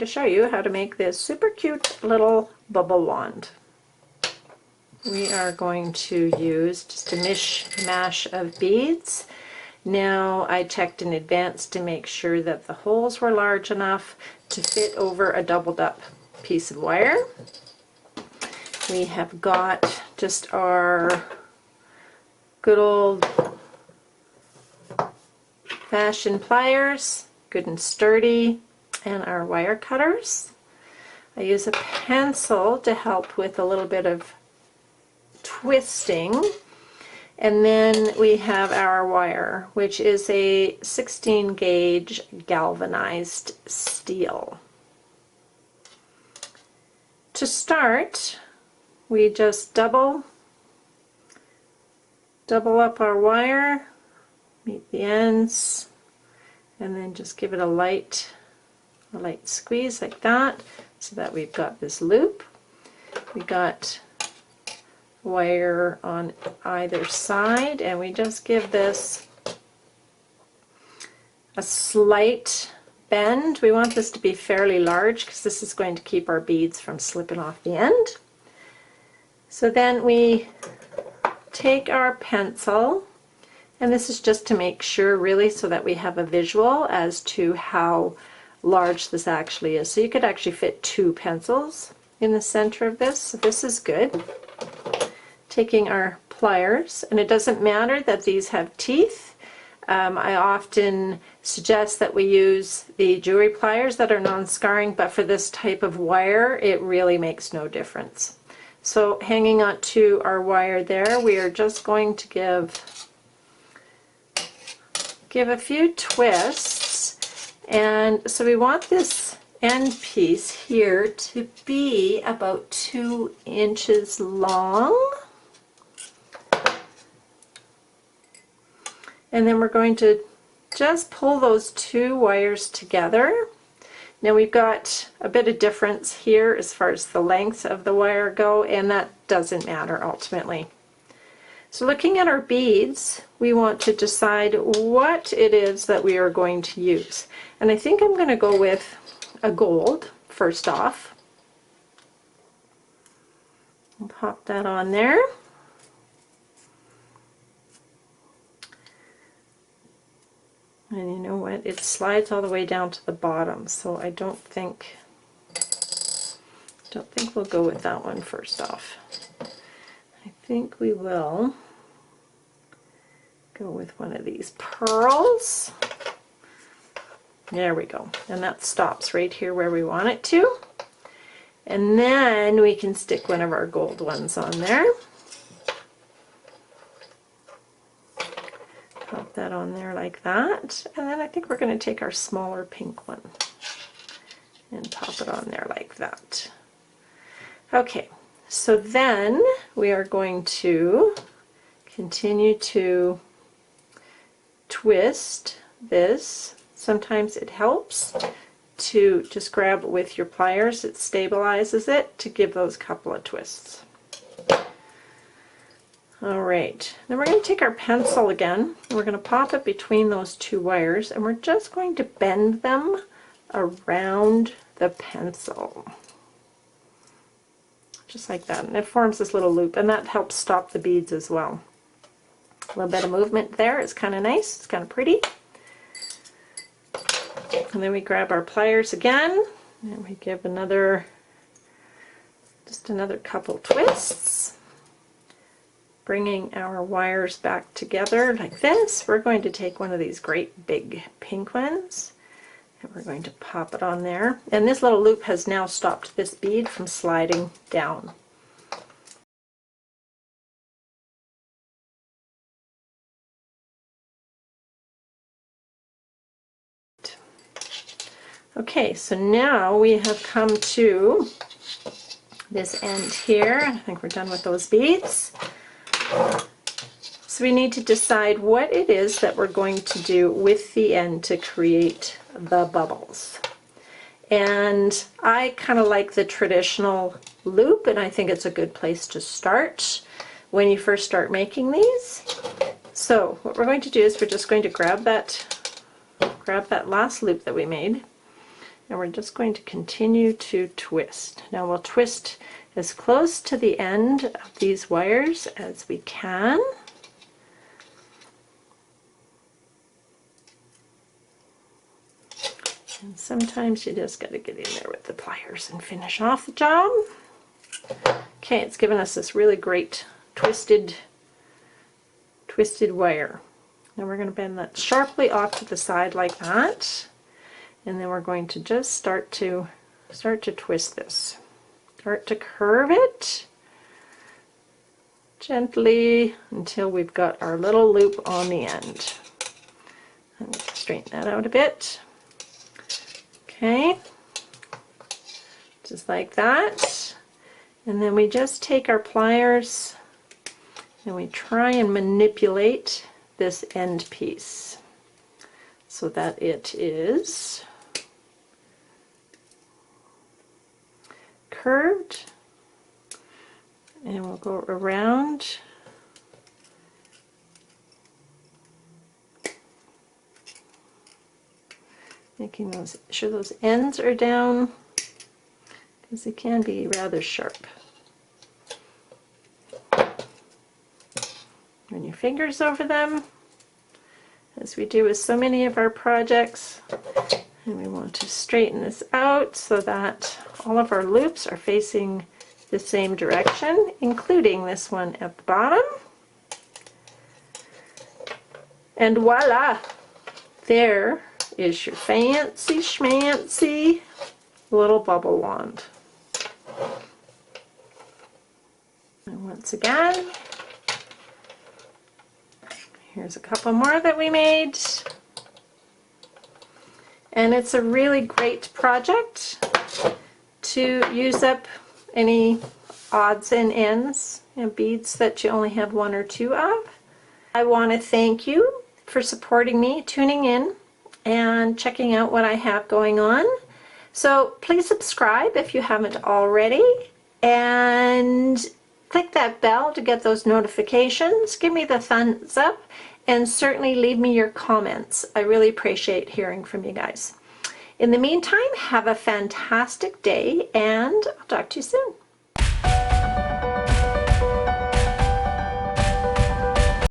to show you how to make this super cute little bubble wand. We are going to use just a mishmash of beads. Now I checked in advance to make sure that the holes were large enough to fit over a doubled up piece of wire. We have got just our good old fashioned pliers, good and sturdy, and our wire cutters. I use a pencil to help with a little bit of twisting, and then we have our wire, which is a 16 gauge galvanized steel. To start, we just double up our wire, meet the ends, and then just give it a light squeeze like that, so that we've got this loop. We got wire on either side, and we just give this a slight bend. We want this to be fairly large because this is going to keep our beads from slipping off the end. So then we take our pencil, and this is just to make sure really so that we have a visual as to how large this actually is. So you could actually fit 2 pencils in the center of this, so this is good. Taking our pliers, and it doesn't matter that these have teeth. I often suggest that we use the jewelry pliers that are non-scarring, but for this type of wire it really makes no difference. So hanging on to our wire there, we are just going to give a few twists, and so we want this end piece here to be about 2 inches long. And then we're going to just pull those 2 wires together. Now we've got a bit of difference here as far as the lengths of the wire go, and that doesn't matter ultimately. So looking at our beads, we want to decide what it is that we are going to use. And I think I'm going to go with a gold first off. I'll pop that on there. And you know what, it slides all the way down to the bottom, so I don't think we'll go with that one first off. I think we will go with one of these pearls. There we go, and that stops right here where we want it to. And then we can stick one of our gold ones on there. Pop that on there like that, and then I think we're going to take our smaller pink one and pop it on there like that. Okay, so then we are going to continue to twist this. Sometimes it helps to just grab it with your pliers, it stabilizes it to give those couple of twists. Alright, then we're going to take our pencil again, and we're going to pop it between those 2 wires, and we're just going to bend them around the pencil. Just like that, and it forms this little loop, and that helps stop the beads as well. A little bit of movement there is kind of nice, it's kind of pretty. And then we grab our pliers again, and we give just another couple twists. Bringing our wires back together like this, we're going to take one of these great big pink ones, and we're going to pop it on there. And this little loop has now stopped this bead from sliding down. Okay, so now we have come to this end here. I think we're done with those beads. So we need to decide what it is that we're going to do with the end to create the bubbles. And I kind of like the traditional loop, and I think it's a good place to start when you first start making these. So what we're going to do is we're just going to grab that last loop that we made, and we're just going to continue to twist. Now we'll twist as close to the end of these wires as we can. And sometimes you just got to get in there with the pliers and finish off the job. Okay, it's given us this really great twisted wire. Now we're going to bend that sharply off to the side like that, and then we're going to just start to twist this. Start to curve it gently until we've got our little loop on the end. I'm going to straighten that out a bit. Okay, just like that. And then we just take our pliers and we try and manipulate this end piece so that it is curved, and we'll go around making sure those ends are down, because they can be rather sharp. Run your fingers over them, as we do with so many of our projects. And we want to straighten this out so that all of our loops are facing the same direction, including this one at the bottom. And voila! There is your fancy schmancy little bubble wand. And once again, here's a couple more that we made. And it's a really great project to use up any odds and ends and beads that you only have one or two of. I want to thank you for supporting me, tuning in, and checking out what I have going on. So please subscribe if you haven't already, and click that bell to get those notifications. Give me the thumbs up, and certainly leave me your comments. I really appreciate hearing from you guys. In the meantime, have a fantastic day, and I'll talk to you soon.